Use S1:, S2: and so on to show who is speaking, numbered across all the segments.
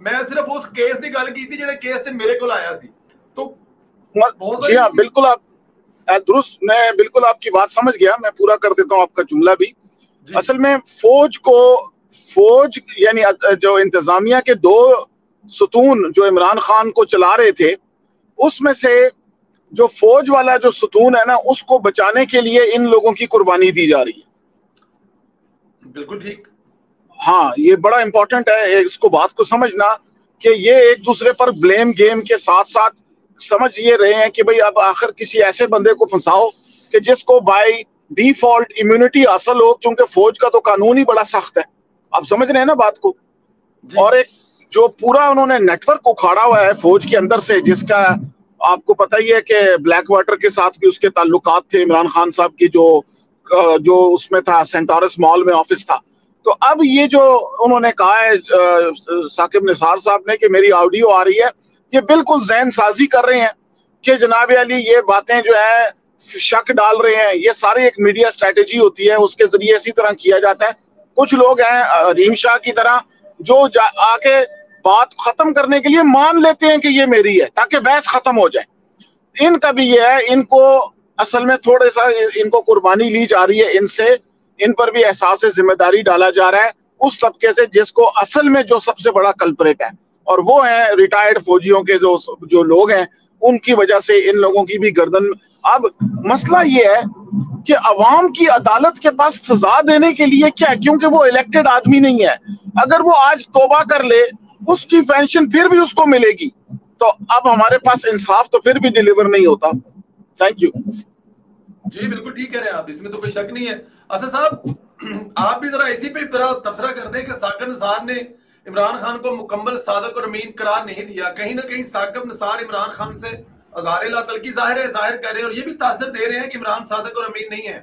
S1: میں صرف اس کیس دی گل کیتی جڑے کیس سے میرے کول آیا سی. تو
S2: جی ہاں بالکل آپ درست, میں بالکل آپ کی بات سمجھ گیا, میں پورا کر دیتا ہوں آپ کا جملہ بھی. اصل میں فوج یعنی جو انتظامیہ کے 2 ستون جو عمران خان کو چلا رہے تھے, اس میں سے جو فوج والا جو ستون ہے نا, اس کو بچانے کے لیے ان لوگوں کی قربانی دی جا رہی ہے.
S1: بالکل ٹھیک.
S2: ہاں یہ بڑا امپورٹنٹ ہے اس کو بات کو سمجھنا, کہ یہ ایک دوسرے پر بلیم گیم کے ساتھ ساتھ سمجھ یہ رہے ہیں کہ بھئی اب آخر کسی ایسے بندے کو پھنساؤ کہ جس کو بائی ڈیفالٹ امیونٹی حاصل ہو, کیونکہ فوج کا تو قانون ہی بڑا سخت ہے. آپ سمجھ رہے ہیں نا بات کو. اور ایک جو پورا انہوں نے نیٹ ورک اکھاڑا ہوا ہے فوج کے اندر سے, جس کا آپ کو پتہ ہی ہے کہ بلیک واٹر کے ساتھ بھی اس کے تعلقات تھے, عمران خان صاحب کی جو اس میں تھا سینٹورس مال میں آفس تھا. تو اب یہ جو انہوں نے کہا ہے ثاقب نثار صاحب نے کہ میری آڈیو آ رہی ہے, یہ بالکل ذہن سازی کر رہے ہیں کہ جناب علی یہ باتیں جو ہے شک ڈال رہے ہیں. یہ ساری ایک میڈیا اسٹریٹجی ہوتی ہے, اس کے ذریعے اسی طرح کیا جاتا ہے. کچھ لوگ ہیں رحیم شاہ کی طرح جو آ کے بات ختم کرنے کے لیے مان لیتے ہیں کہ یہ میری ہے تاکہ بحث ختم ہو جائے. ان کا بھی یہ ہے, ان کو اصل میں تھوڑے سا ان کو قربانی لی جا رہی ہے, ان پر بھی احساس ذمہ داری ڈالا جا رہا ہے اس طبقے سے جس کو اصل میں جو سب سے بڑا کلپریٹ ہے, اور وہ ہیں ریٹائرڈ فوجیوں کے جو لوگ ہیں. ان کی وجہ سے ان لوگوں کی بھی گردن. اب مسئلہ یہ ہے کہ عوام کی عدالت کے پاس سزا دینے کے لیے کیا ہے, کیونکہ وہ الیکٹڈ آدمی نہیں ہے. اگر وہ آج توبہ کر لے اس کی پینشن پھر بھی اس کو ملے گی, تو اب ہمارے پاس انصاف تو پھر بھی ڈیلیور نہیں ہوتا. Thank you.
S1: جی بالکل ٹھیک کہہ رہے ہیں آپ, اس میں تو کوئی شک نہیں ہے. اسد صاحب آپ بھی ذرا اسی پہ تبصرہ کر دیں کہ ثاقب نثار نے عمران خان کو مکمل صادق اور امین قرار نہیں دیا. کہیں نہ کہیں ثاقب نثار عمران خان سے اظہار لا تلقی ظاہر کر رہے ہیں, اور یہ بھی تاثر دے رہے ہیں کہ عمران صادق اور امین نہیں ہے.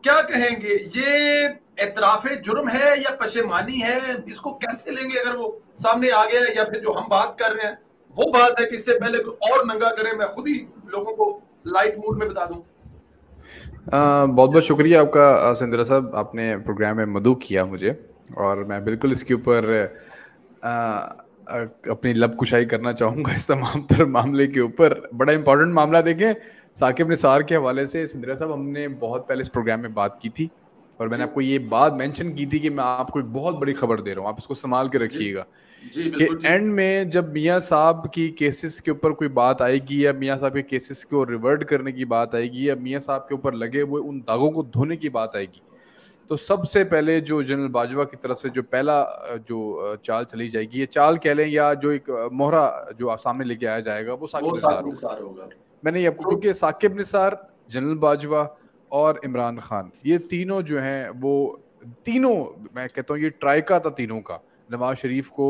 S1: کیا کہیں گے, یہ اعتراف جرم ہے یا پشیمانی ہے؟ اس کو کیسے لیں گے اگر وہ سامنے آ گیا ہے, یا پھر جو ہم بات کر رہے ہیں وہ بات ہے کہ اس سے پہلے اور ننگا کریں؟ میں خود ہی لوگوں کو لائٹ موڈ میں بتا دوں.
S3: بہت بہت شکریہ آپ کا سندرا صاحب, آپ نے پروگرام میں مدعو کیا مجھے, اور میں بالکل اس کے اوپر اپنی لب کشائی کرنا چاہوں گا اس تمام تر معاملے کے اوپر. بڑا امپورٹنٹ معاملہ. دیکھیں ثاقب نثار کے حوالے سے سندرا صاحب ہم نے بہت پہلے اس پروگرام میں بات کی تھی, اور میں نے آپ کو یہ بات مینشن کی تھی کہ میں آپ کو ایک بہت بڑی خبر دے رہا ہوں, آپ اس کو سنبھال کے رکھیے گا کہ اینڈ میں جب میاں صاحب کی کیسز کے اوپر کوئی بات آئے گی, یا میاں صاحب کے کیسز کو ریورٹ کرنے کی بات آئے گی, یا میاں صاحب کے اوپر لگے ہوئے ان داغوں کو دھونے کی بات آئے گی, تو سب سے پہلے جو جنرل باجوہ کی طرف سے جو پہلا جو چال چلی جائے گی, یہ چال کہہ لیں یا جو ایک مہرہ جو سامنے لے کے آیا جائے گا, وہ ثاقب نثار ہوگا. میں نے کیونکہ ثاقب نثار, جنرل باجوہ اور عمران خان, یہ تینوں جو ہیں وہ تینوں, میں کہتا ہوں یہ ٹرائیکا تھا تینوں کا, نواز شریف کو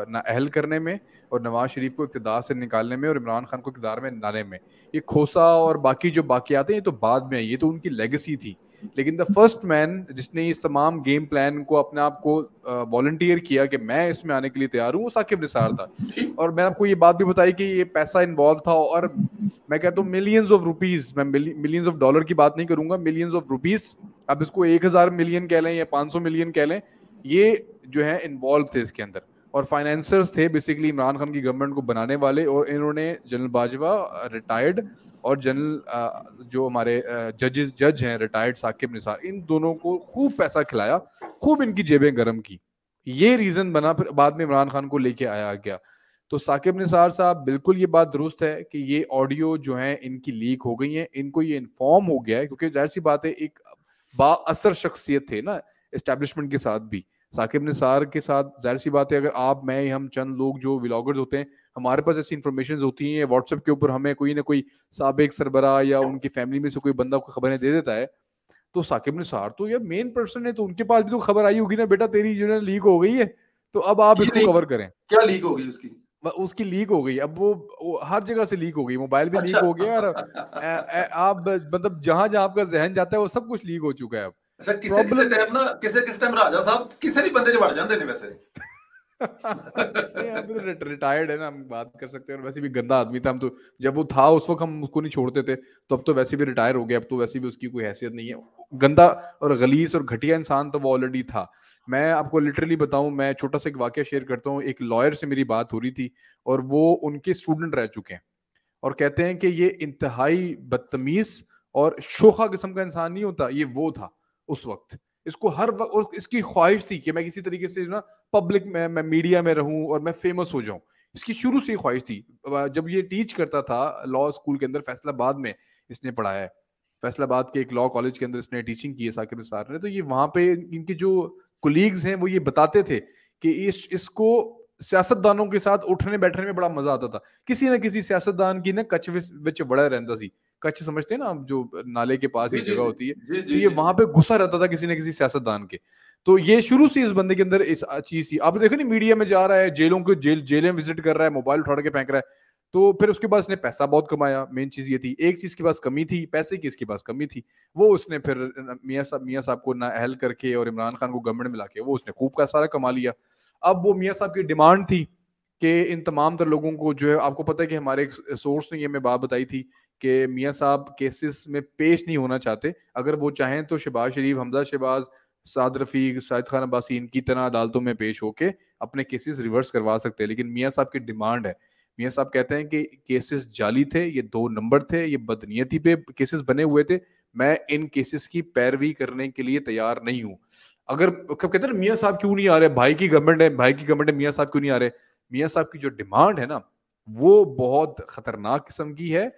S3: نااہل کرنے میں, اور نواز شریف کو اقتدار سے نکالنے میں, اور عمران خان کو اقتدار میں لانے میں. یہ کھوسا اور باقی جو باقیات ہیں یہ تو بعد میں, یہ تو ان کی لیگسی تھی. لیکن دا فرسٹ مین جس نے اس تمام گیم پلان کو اپنے آپ کو والنٹیئر کیا کہ میں اس میں آنے کے لیے تیار ہوں, وہ ثاقب نثار تھا. اور میں نے آپ کو یہ بات بھی بتائی کہ یہ پیسہ انوالو تھا, اور میں کہتا ہوں ملینز آف روپیز, میں ملینز آف ڈالر کی بات نہیں کروں گا, ملینز آف روپیز, اب اس کو 1000 ملین کہہ لیں یا 500 ملین کہہ لیں, یہ جو ہے انوالو تھے اس کے اندر, اور فائنینسرز تھے بیسیکلی عمران خان کی گورنمنٹ کو بنانے والے. اور انہوں نے جنرل باجوہ ریٹائرڈ, اور جنرل جو ہمارے جج ہیں ریٹائرڈ ثاقب نثار, ان دونوں کو خوب پیسہ کھلایا, خوب ان کی جیبیں گرم کی. یہ ریزن بنا پھر بعد میں عمران خان کو لے کے آیا گیا. تو ثاقب نثار صاحب بالکل یہ بات درست ہے کہ یہ آڈیو جو ہیں ان کی لیک ہو گئی ہیں, ان کو یہ انفارم ہو گیا ہے, کیونکہ ظاہر سی بات ہے ایک با اثر شخصیت تھے نا اسٹیبلشمنٹ کے ساتھ بھی. ثاقب نثار کے ساتھ ظاہر سی بات ہے اگر آپ, میں, ہم چند لوگ جو ولاگرز ہوتے ہیں, ہمارے پاس ایسی انفارمیشن ہوتی ہیں واٹس ایپ کے اوپر, ہمیں کوئی نہ کوئی سابق سربراہ یا ان کی فیملی میں سے کوئی بندہ کوئی خبریں دے دیتا ہے, تو ثاقب نثار تو یہ مین پرسن ہے, تو ان کے پاس بھی تو خبر آئی ہوگی نا, بیٹا تیری جو ہے لیک ہو گئی ہے, تو اب آپ اس کو کور کریں.
S1: کیا لیک ہو گئی
S3: اس کی لیک ہو گئی, اب وہ ہر جگہ سے لیک ہو گئی, موبائل بھی لیک ہو گیا, اور آپ مطلب جہاں جہاں آپ کا ذہن جاتا ہے وہ سب کچھ لیک ہو چکا ہے اب.
S1: کسی ٹائم راجا صاحب کسی بھی بندے چ وڑ جاندے نے ویسے.
S3: ریٹائرڈ ہے نا, ہم بات کر سکتے ہیں. اور ویسے بھی گندا آدمی تھا, ہم تو جب وہ تھا اس وقت ہم اس کو نہیں چھوڑتے تھے, تو اب تو ویسے بھی ریٹائر ہو گیا, اب تو ویسے بھی اس کی کوئی حیثیت نہیں ہے. گندا اور غلیظ اور گھٹیا انسان تو وہ آلریڈی تھا. میں آپ کو لٹرلی بتاؤں, میں چھوٹا سا ایک واقعہ شیئر کرتا ہوں. ایک لائر سے میری بات ہو رہی تھی اور وہ ان کے اسٹوڈنٹ رہ چکے ہیں, اور کہتے ہیں کہ یہ انتہائی بدتمیز اور شوخا قسم کا انسان نہیں ہوتا, یہ وہ تھا اس وقت. اس کو ہر وقت اس کی خواہش تھی کہ میں کسی طریقے سے نا پبلک میں میڈیا میں رہوں اور میں فیمس ہو جاؤں. اس کی شروع سے ہی خواہش تھی. جب یہ ٹیچ کرتا تھا لاء اسکول کے اندر, فیصل آباد میں اس نے پڑھایا ہے, فیصل آباد کے ایک لاء کالج کے اندر اس نے ٹیچنگ کی ہے ثاقب نثار نے. تو یہ وہاں پہ ان کے جو کولیگز ہیں وہ یہ بتاتے تھے کہ اس کو سیاستدانوں کے ساتھ اٹھنے بیٹھنے میں بڑا مزہ آتا تھا. کسی نہ کسی سیاستدان کی نا کچھ وچ بڑا رہتا سی. کچھ سمجھتے ہیں نا جو نالے کے پاس ایک جگہ ہوتی ہے, تو یہ وہاں پہ گھسا رہتا تھا کسی نہ کسی سیاستدان کے. تو یہ شروع سے اس بندے کے اندر اس چیز تھی. آپ دیکھیں نا میڈیا میں جا رہا ہے, جیلوں کو جیلیں وزٹ کر رہا ہے, موبائل اٹھا کے پھینک رہا ہے. تو پھر اس کے بعد اس نے پیسہ بہت کمایا. مین چیز یہ تھی, ایک چیز کے پاس کمی تھی, پیسے کی اس کے پاس کمی تھی. وہ اس نے پھر میاں صاحب کو نااہل کر کے اور عمران خان کو گورنمنٹ میں لا کے وہ اس نے خوب کا سارا کما لیا. اب وہ میاں صاحب کی ڈیمانڈ تھی کہ ان تمام تر لوگوں کو جو ہے, آپ کو پتہ ہے کہ ہمارے ایک سورس نے یہ میں بات بتائی تھی کہ میاں صاحب کیسز میں پیش نہیں ہونا چاہتے. اگر وہ چاہیں تو شہباز شریف, حمزہ شہباز, سعد رفیق, شاہد خان عباسی ان کی طرح عدالتوں میں پیش ہو کے اپنے کیسز ریورس کروا سکتے ہیں. لیکن میاں صاحب کی ڈیمانڈ ہے, میاں صاحب کہتے ہیں کہ کیسز جعلی تھے, یہ 2 نمبر تھے, یہ بدنیتی پہ کیسز بنے ہوئے تھے, میں ان کیسز کی پیروی کرنے کے لیے تیار نہیں ہوں. اگر کہتے ہیں نا میاں صاحب کیوں نہیں آ رہے, بھائی کی گورنمنٹ ہے, میاں صاحب کیوں نہیں آ رہے. میاں صاحب کی جو ڈیمانڈ ہے نا وہ بہت خطرناک قسم کی ہے.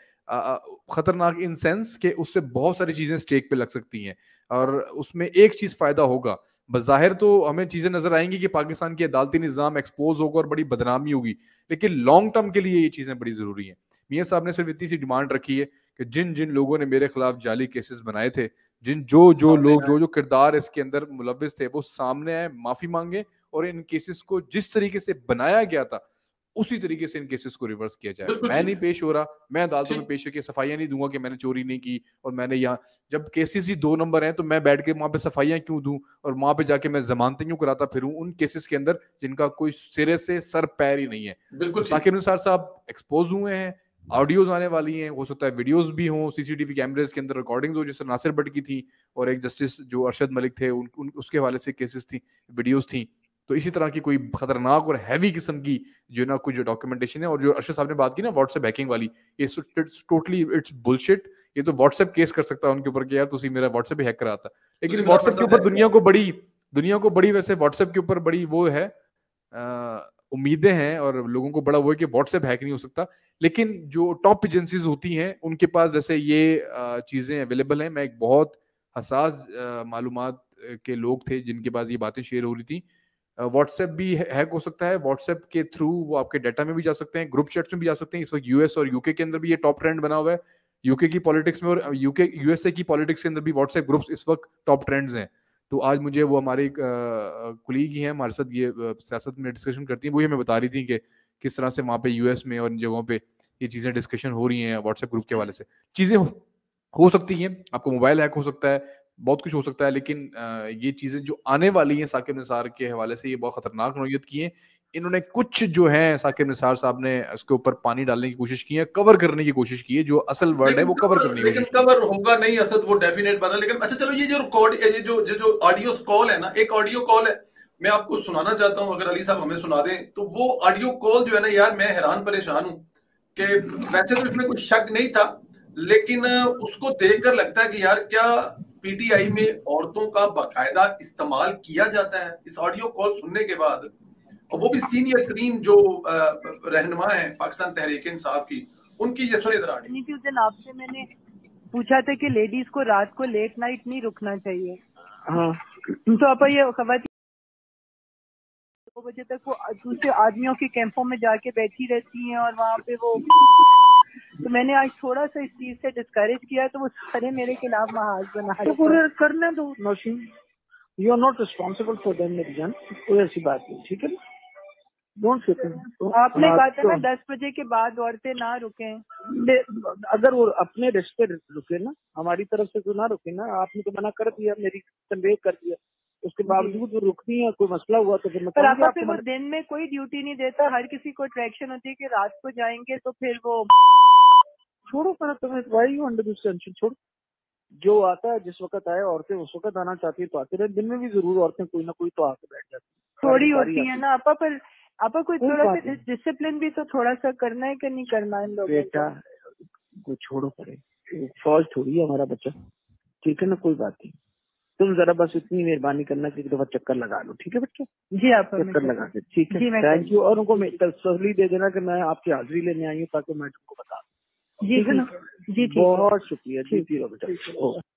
S3: خطرناک ان سینس کہ اس سے بہت ساری چیزیں سٹیک پہ لگ سکتی ہیں, اور اس میں ایک چیز فائدہ ہوگا. بظاہر تو ہمیں چیزیں نظر آئیں گی کہ پاکستان کی عدالتی نظام ایکسپوز ہوگا اور بڑی بدنامی ہوگی, لیکن لانگ ٹرم کے لیے یہ چیزیں بڑی ضروری ہیں. میاں صاحب نے صرف اتنی سی ڈیمانڈ رکھی ہے کہ جن لوگوں نے میرے خلاف جعلی کیسز بنائے تھے, جو کردار اس کے اندر ملوث تھے, وہ سامنے آئے, معافی مانگے, اور ان کیسز کو جس طریقے سے بنایا گیا تھا اسی طریقے سے ان کیسز کو ریورس کیا جائے. میں نہیں پیش ہو رہا, میں عدالتوں میں پیش ہو کے صفائیاں نہیں دوں گا کہ میں نے چوری نہیں کی, اور میں نے یہاں جب کیسز ہی 2 نمبر ہیں تو میں بیٹھ کے وہاں پہ صفائیاں کیوں دوں, اور وہاں پہ جا کے میں ضمانتیں کیوں کراتا پھروں ان کیسز کے اندر جن کا کوئی سرے سے سر پیر ہی نہیں ہے. ثاقب نثار صاحب ایکسپوز ہوئے ہیں, آڈیوز آنے والی ہیں, ہو سکتا ہے ویڈیوز بھی ہوں, سی سی ٹی وی کیمرز کے اندر ریکارڈنگز ہو, جیسے ناصر بٹ کی تھی, اور ایک جسٹس جو ارشد ملک تھے اس کے حوالے سے کیسز تھیں, ویڈیوز تھیں. تو اسی طرح کی کوئی خطرناک اور ہیوی قسم کی جو نا کچھ جو ڈاکیومنٹیشن ہے, اور جو ارشد صاحب نے بات کی نا واٹس ایپ ہیکنگ والی, یہ ٹوٹلی اٹس بلشٹ. یہ تو واٹس ایپ کیس کر سکتا ہے ان کے اوپر کہ یار تسی میرا واٹس ایپ ہیک کراتا. لیکن واٹس ایپ کے اوپر دنیا کو بڑی ویسے واٹس ایپ کے اوپر بڑی وہ ہے امیدیں ہیں, اور لوگوں کو بڑا وہ ہے کہ واٹس ایپ ہیک نہیں ہو سکتا. لیکن جو ٹاپ ایجنسیز ہوتی ہیں ان کے پاس ویسے یہ چیزیں اویلیبل ہیں. میں ایک بہت حساس معلومات کے لوگ تھے جن کے پاس یہ باتیں شیئر ہو رہی تھیں. واٹس ایپ بھی ہیک ہو سکتا ہے, واٹس ایپ کے تھرو وہ آپ کے ڈیٹا میں بھی جا سکتے ہیں, گروپ چیٹس میں بھی جا سکتے ہیں. اس وقت یو ایس اور یو کے اندر بھی یہ ٹاپ ٹرینڈ بنا ہوا ہے. یو کے کی پالیٹکس میں اور یو ایس اے کی پالیٹکس کے اندر بھی واٹس ایپ گروپس اس وقت ٹاپ ٹرینڈز ہیں. تو آج مجھے وہ ہمارے کولیگ ہی ہیں ہمارے ساتھ یہ سیاست میں ڈسکشن کرتی ہیں, وہی ہمیں بتا رہی تھیں کہ کس طرح سے وہاں پہ یو ایس میں اور ان جگہوں پہ یہ چیزیں ڈسکشن ہو رہی ہیں واٹس ایپ گروپ کے حوالے سے. چیزیں ہو سکتی ہیں, آپ کو موبائل ہیک ہو سکتا ہے, بہت کچھ ہو سکتا ہے, لیکن یہ چیزیں جو آنے والی ہیں ثاقب نثار کے حوالے سے یہ بہت خطرناک نوعیت کی ہیں. انہوں نے کچھ جو ہے ثاقب نثار صاحب نے اس کے اوپر پانی ڈالنے کی کوشش کی ہے, کور کرنے کی کوشش کی ہے, جو اصل ورڈ ہے وہ کور کرنے کی کوشش کی ہے.
S1: لیکن کور ہوگا نہیں اسد, وہ ڈیفینیٹ بنا. لیکن اچھا چلو, یہ جو ریکارڈ, یہ جو آڈیو کال ہے نا, ایک آڈیو کال ہے, میں آپ کو سنانا چاہتا ہوں, اگر علی صاحب ہمیں سنا دیں. تو وہ آڈیو کال جو ہے نا یار, میں حیران پریشان ہوں کہ ویسے تو اس میں کوئی شک نہیں تھا, لیکن اس کو دیکھ کر لگتا ہے کہ یار کیا پی ٹی آئی میں عورتوں کا باقاعدہ استعمال کیا جاتا ہے. اس آڈیو کال سننے کے بعد, اور وہ بھی سینئر ترین جو رہنما ہیں پاکستان تحریک انصاف کی, ان کی یہ سنے ذرا آڈیو.
S4: اس دن آپ سے میں نے پوچھا تھا کہ لیڈیز کو رات کو لیٹ نائٹ نہیں رکنا چاہیے. ہاں, تو آپ یہ خواتین 2 بجے تک وہ دوسرے آدمیوں کے کیمپوں میں جا کے بیٹھی رہتی ہیں, اور وہاں پہ وہ, تو میں نے آج تھوڑا سا اس چیز سے ڈسکریج کیا, تو وہ سارے میرے خلاف محاذ بنا رہے. کرنے دو Nausheen, you are not responsible for them میری جان, کوئی ایسی بات نہیں, ٹھیک ہے نا. آپ نے کہا تھا نا 10 بجے کے بعد عورتیں نہ رکیں. اگر وہ اپنے رسک پہ رکے نا, ہماری طرف سے تو نہ رکے نا. آپ نے تو منع کر دیا, میری کنوے کر دیا,
S5: اس کے باوجود وہ رکتی ہیں, کوئی مسئلہ ہوا تو پھر میں
S4: پر آپ وہ دن میں کوئی ڈیوٹی نہیں دیتا, ہر کسی کو اٹریکشن ہوتی ہے کہ رات کو جائیں گے تو پھر وہ
S5: چھوڑو پر تمہیں why you under this tension, چھوڑو جو آتا ہے جس وقت آئے. عورتیں اس وقت آنا چاہتی ہے تو آتی رہے, دن میں بھی ضرور عورتیں کوئی نہ کوئی تو آ کے بیٹھ جاتی
S4: تھوڑی ہوتی ہے نا آپا, پر آپا کوئی تھوڑا سا ڈسپلن بھی تو تھوڑا سا کرنا ہے کہ نہیں کرنا ان لوگوں
S5: بیٹا, کوئی چھوڑو پڑے, فوج تھوڑی ہے ہمارا بچہ, ٹھیک ہے نا, کوئی بات نہیں. تم ذرا بس اتنی مہربانی کرنا کہ ایک دفعہ چکر لگا لو, ٹھیک ہے بچہ؟
S4: جی آپ
S5: چکر لگا کے, ٹھیک ہے, تھینک یو. اور ان کو تسلی دے دینا کہ میں آپ کی حاضری لینے آئی ہوں تاکہ میں تم کو بتا دوں.
S4: جی
S5: ٹھیک ہے نا,
S4: جی
S5: بہت شکریہ. جی بیٹا.